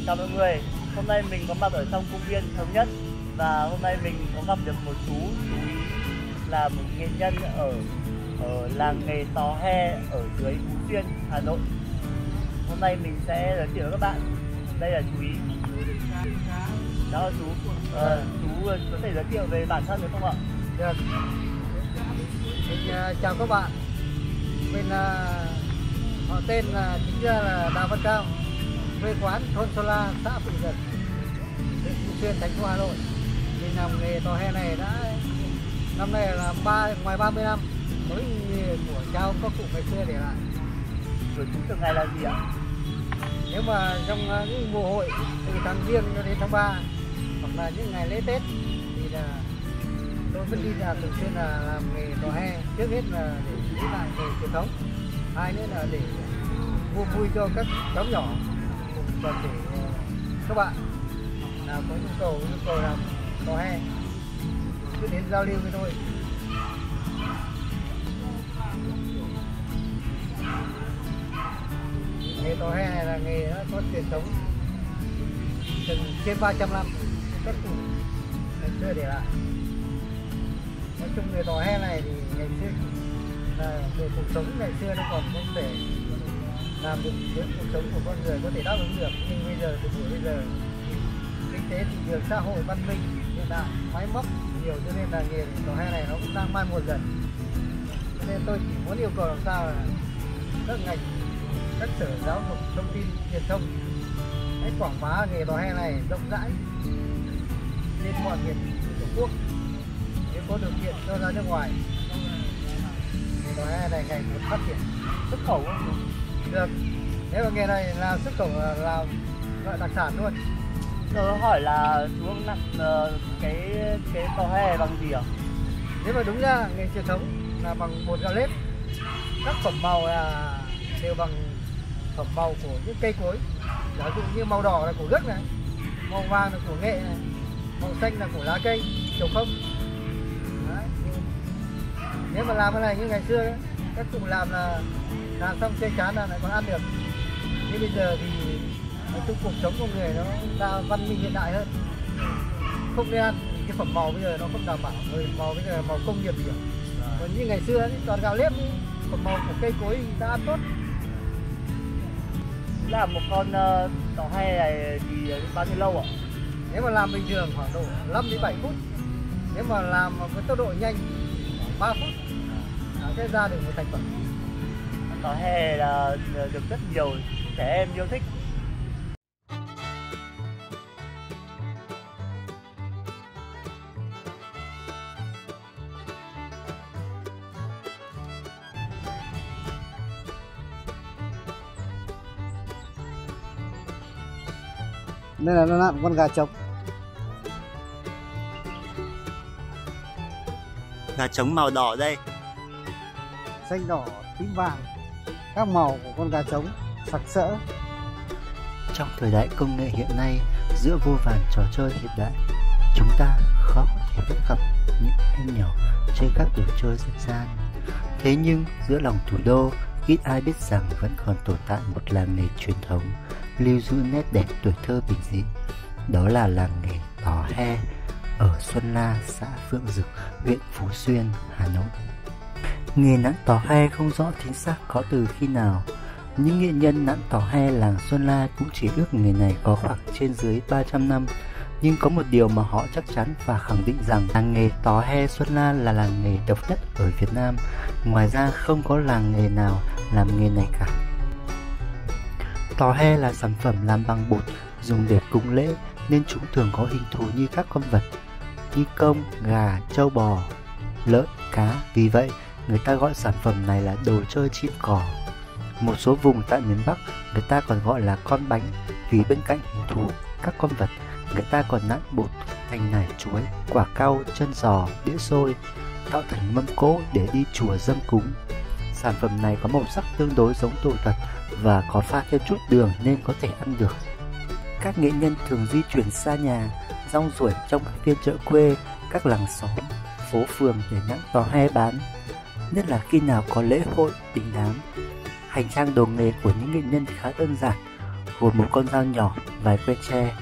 Chào mọi người, hôm nay mình có mặt ở trong công viên Thống Nhất và hôm nay mình có gặp được một chú ý là một nghệ nhân ở làng nghề Tò He ở dưới Phú Xuyên, Hà Nội. Hôm nay mình sẽ giới thiệu với các bạn. Đây là chú ý. Đó chú, chú có thể giới thiệu về bản thân được không ạ? Được. Mình chào các bạn. Mình họ tên là chính ra là Đào Văn Cao, quê quán thôn Sô La, xã Phụng Dật, huyện Phú Xuyên, thành phố Hà Nội. Mình làm nghề Tò He này đã năm nay là ngoài 30 năm, với nghề của cháu có cụ ngày xưa để lại. Rồi chú thường ngày là gì ạ? Nếu mà trong những mùa hội từ tháng Giêng cho đến tháng 3 hoặc là những ngày lễ Tết thì là tôi vẫn đi ra thường xuyên là làm nghề Tò He. Trước hết là để giữ lại nghề truyền thống, hai nữa là để mua vui cho các cháu nhỏ, còn để các bạn nào có nhu cầu làm Tò He cứ đến giao lưu với tôi. Nghề Tò He này là nghề nó có truyền thống trên 300 năm, các cụ ngày xưa để lại. Nói chung nghề Tò He này thì ngày xưa là về cuộc sống ngày xưa nó còn không thể làm được với cuộc sống của con người có thể đáp ứng được, nhưng bây giờ từ buổi bây giờ kinh tế thị trường xã hội văn minh hiện đại máy móc nhiều cho nên là nghề Tò He này nó cũng đang mai một dần. Cho nên tôi chỉ muốn yêu cầu làm sao là các ngành, các sở giáo dục thông tin truyền thông hãy quảng bá nghề Tò He này rộng rãi trên mọi miền tổ quốc, nếu có điều kiện cho ra nước ngoài. Nghề Tò He này ngày một phát triển. Xuất khẩu không? Được, nếu mà nghề này làm xuất khẩu là làm loại đặc sản luôn. Tôi hỏi là chú nặng cái Tò He bằng gì ạ? Nếu mà đúng ra nghề truyền thống là bằng bột gạo nếp, các phẩm màu là đều bằng phẩm màu của những cây cối, ví dụ như màu đỏ là của gấc này, màu vàng là của nghệ này, màu xanh là của lá cây trầu không. Đấy. Nếu mà làm cái này như ngày xưa ấy, các cụ làm là làm xong chơi chán là lại còn ăn được. Nhưng bây giờ thì nói chung cuộc sống của người nó đa văn minh hiện đại hơn, không nên ăn cái phẩm màu bây giờ nó không đảm bảo. Rồi màu bây giờ là màu công nghiệp nhiều. Còn như ngày xưa ấy, toàn gạo nếp, phẩm màu của cây cối thì đã ăn tốt. Làm một con Tò He này thì bao nhiêu lâu ạ? Nếu mà làm bình thường khoảng độ 5 đến 7 phút. Nếu mà làm với tốc độ nhanh khoảng 3 phút sẽ ra được một thành phẩm. Tò He là được rất nhiều trẻ em yêu thích. Đây là nó làm con gà trống. Gà trống màu đỏ đây. Xanh đỏ tím vàng, các màu của con gà trống sặc sỡ. Trong thời đại công nghệ hiện nay, giữa vô vàn trò chơi hiện đại, chúng ta khó có thể bắt gặp những em nhỏ chơi các đồ chơi dân gian. Thế nhưng giữa lòng thủ đô, ít ai biết rằng vẫn còn tồn tại một làng nghề truyền thống lưu giữ nét đẹp tuổi thơ bình dị. Đó là làng nghề Tò He ở Xuân La, xã Phượng Dực, huyện Phú Xuyên, Hà Nội. Nghề nặn Tò He không rõ chính xác có từ khi nào. Những nghệ nhân nặn Tò He làng Xuân La cũng chỉ ước nghề này có khoảng trên dưới 300 năm. Nhưng có một điều mà họ chắc chắn và khẳng định rằng làng nghề Tò He Xuân La là làng nghề độc nhất ở Việt Nam. Ngoài ra không có làng nghề nào làm nghề này cả. Tò He là sản phẩm làm bằng bột dùng để cúng lễ nên chúng thường có hình thù như các con vật như công, gà, trâu bò, lợn, cá. Vì vậy, người ta gọi sản phẩm này là đồ chơi chim cò. Một số vùng tại miền Bắc người ta còn gọi là con bánh vì bên cạnh hình thù các con vật, người ta còn nặn bột thành nải chuối, quả cau, chân giò, đĩa xôi tạo thành mâm cỗ để đi chùa dâng cúng. Sản phẩm này có màu sắc tương đối giống đồ thật và có pha thêm chút đường nên có thể ăn được. Các nghệ nhân thường di chuyển xa nhà, rong ruổi trong các phiên chợ quê, các làng xóm, phố phường để nặn Tò He bán, nhất là khi nào có lễ hội, đình đám. Hành trang đồ nghề của những nghệ nhân khá đơn giản, gồm một con dao nhỏ, vài que tre,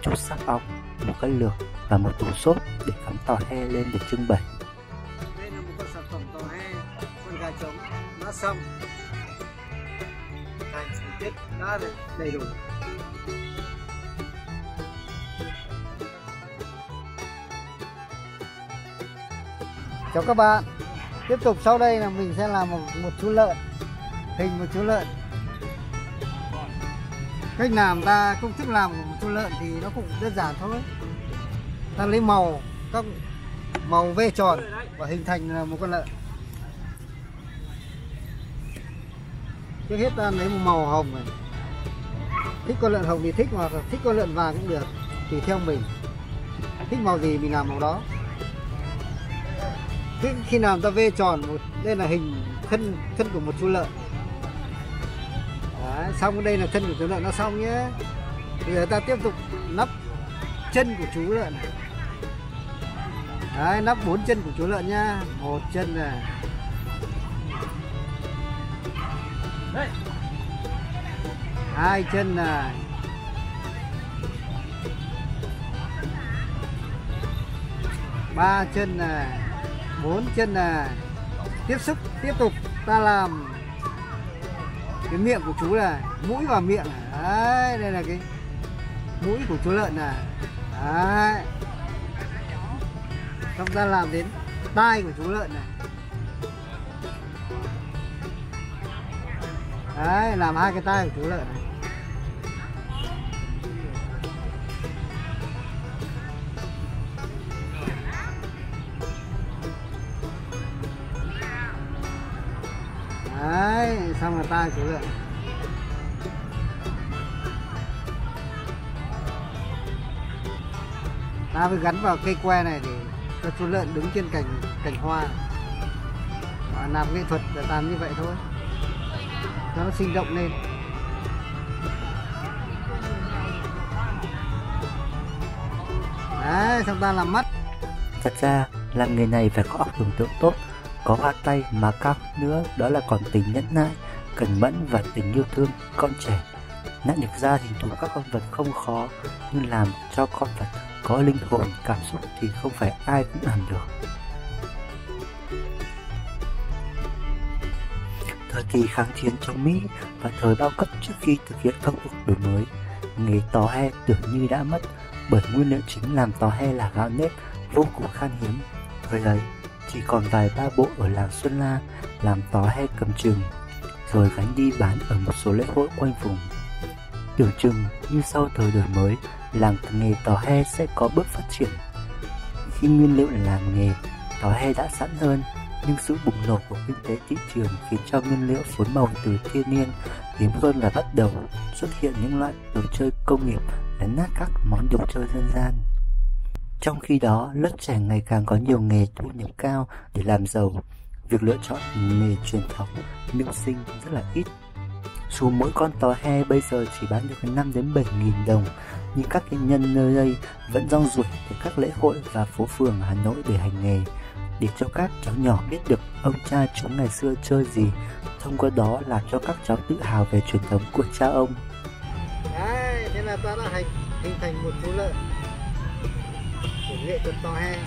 chút sáp ong, một cái lược và một tủ xốp để cắm tò he lên để trưng bày. Đây là một con sản phẩm tò he, con gà trống đã xong, thành chi tiết đã đầy đủ. Chào các bạn, tiếp tục sau đây là mình sẽ làm một chú lợn, hình một chú lợn. Cách làm ta công thức làm của một chú lợn thì nó cũng đơn giản thôi. Ta lấy màu, các màu V tròn và hình thành là một con lợn. Trước hết ta lấy một màu hồng này. Thích con lợn hồng thì thích, mà thích con lợn vàng cũng được, tùy theo mình. Thích màu gì mình làm màu đó. Khi nào ta V tròn một, đây là hình thân của một chú lợn. Đấy, xong đây là thân của chú lợn nó xong nhé. Bây giờ ta tiếp tục nắp chân của chú lợn này. Đấy, nắp 4 chân của chú lợn nhá. Một chân này, hai chân này, ba chân này, 4 chân này. Tiếp tục ta làm cái miệng của chú này, mũi và miệng này. Đấy, đây là cái mũi của chú lợn này. Đấy. Xong ta làm đến tai của chú lợn này. Đấy, làm hai cái tai của chú lợn này. Đấy, xong là tai chú lợn. Ta phải gắn vào cây que này để cho chú lợn đứng trên cành hoa. Và làm nghệ thuật để làm như vậy thôi, cho nó sinh động lên. Đấy, xong ta làm mắt. Thật ra làm nghề này phải có óc tưởng tượng tốt, có hoa tay, mà cao nữa đó là còn tình nhẫn nại, cẩn mẫn và tình yêu thương con trẻ. Nặn được ra hình thù các con vật không khó, nhưng làm cho con vật có linh hồn cảm xúc thì không phải ai cũng làm được. Thời kỳ kháng chiến chống Mỹ và thời bao cấp trước khi thực hiện công cuộc đổi mới, nghề tò he tưởng như đã mất, bởi nguyên liệu chính làm tò he là gạo nếp vô cùng khan hiếm. Thời ấy chỉ còn vài ba bộ ở làng Xuân La làm tò he cầm chừng, rồi gánh đi bán ở một số lễ hội quanh vùng. Tưởng chừng như sau thời đổi mới, làng nghề tò he sẽ có bước phát triển. Khi nguyên liệu làm nghề tò he đã sẵn hơn, nhưng sự bùng nổ của kinh tế thị trường khiến cho nguyên liệu phối màu từ thiên nhiên hiếm hơn, và bắt đầu xuất hiện những loại đồ chơi công nghiệp lấn nát các món đồ chơi dân gian. Trong khi đó, lớp trẻ ngày càng có nhiều nghề thu nhập cao để làm giàu. Việc lựa chọn nghề truyền thống mưu sinh rất là ít. Dù mỗi con tò he bây giờ chỉ bán được 5 đến 7 nghìn đồng, nhưng các nghệ nhân nơi đây vẫn rong ruổi tới các lễ hội và phố phường Hà Nội để hành nghề, để cho các cháu nhỏ biết được ông cha chúng ngày xưa chơi gì, thông qua đó làm cho các cháu tự hào về truyền thống của cha ông. Đấy, thế là ta đã hình thành một chú lợn của nghệ thuật tò he.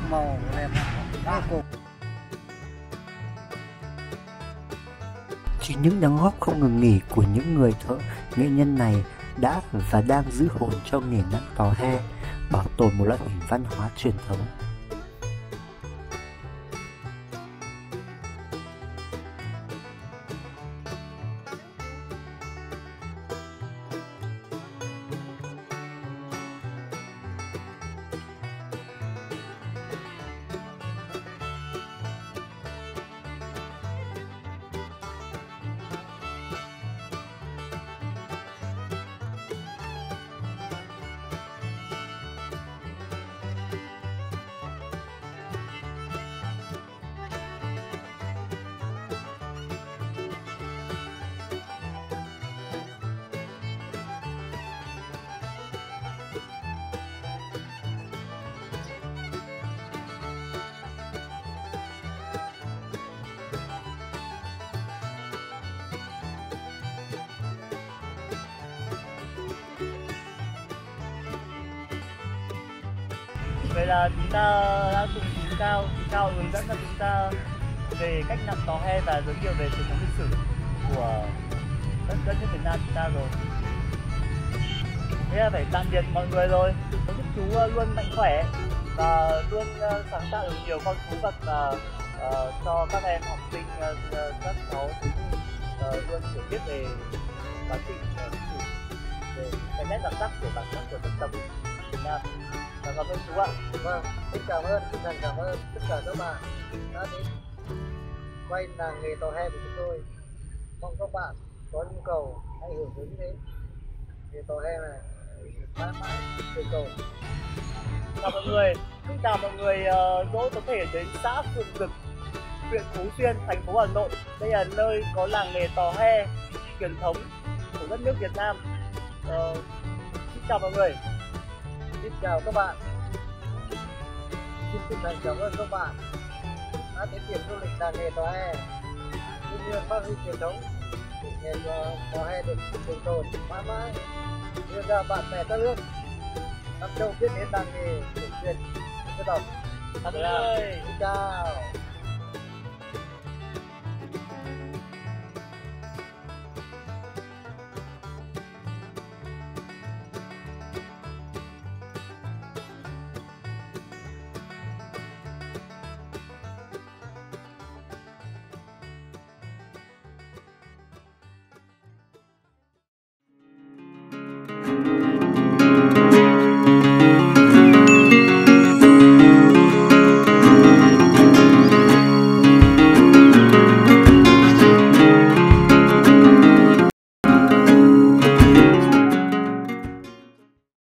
Màu đẹp vô cùng. Chỉ những đóng góp không ngừng nghỉ của những người thợ nghệ nhân này đã và đang giữ hồn cho nghề nặn tò he, bảo tồn một loại hình văn hóa truyền thống. Vậy là chúng ta đã cùng chị Cao hướng dẫn cho chúng ta về cách làm tò he và giới thiệu về truyền thống lịch sử của đất nước Việt Nam chúng ta rồi. Thế là phải tạm biệt mọi người rồi. Chúc chú luôn mạnh khỏe và luôn sáng tạo được nhiều con thú vật và cho các em học sinh các cháu luôn hiểu biết về quá trình lịch sử, về cái nét đặc sắc của bản sắc của dân tộc Việt Nam. Cảm ơn chú ạ. Vâng, xin cảm ơn tất cả các bạn đã đến quay làng nghề tò he của chúng tôi. Mong các bạn có nhu cầu hãy hưởng ứng đến nghề tò he này mãi mãi cây cầu. Chào mọi người, xin chào mọi người. Dỗ có thể đến xã Phượng Dực, huyện Phú Xuyên, thành phố Hà Nội. Đây là nơi có làng nghề tò he truyền thống của đất nước Việt Nam. Xin chào mọi người. Xin chào các bạn. Xin chân thành cảm ơn các bạn đã đến điểm du lịch làng nghề tò he. Tuy nhiên phát huy truyền thống để nghề tò he được trường tồn mãi mãi, đưa ra bạn bè các nước Nam Châu biết đến làng nghề cổ truyền dân tộc. Chào mọi người. Xin chào.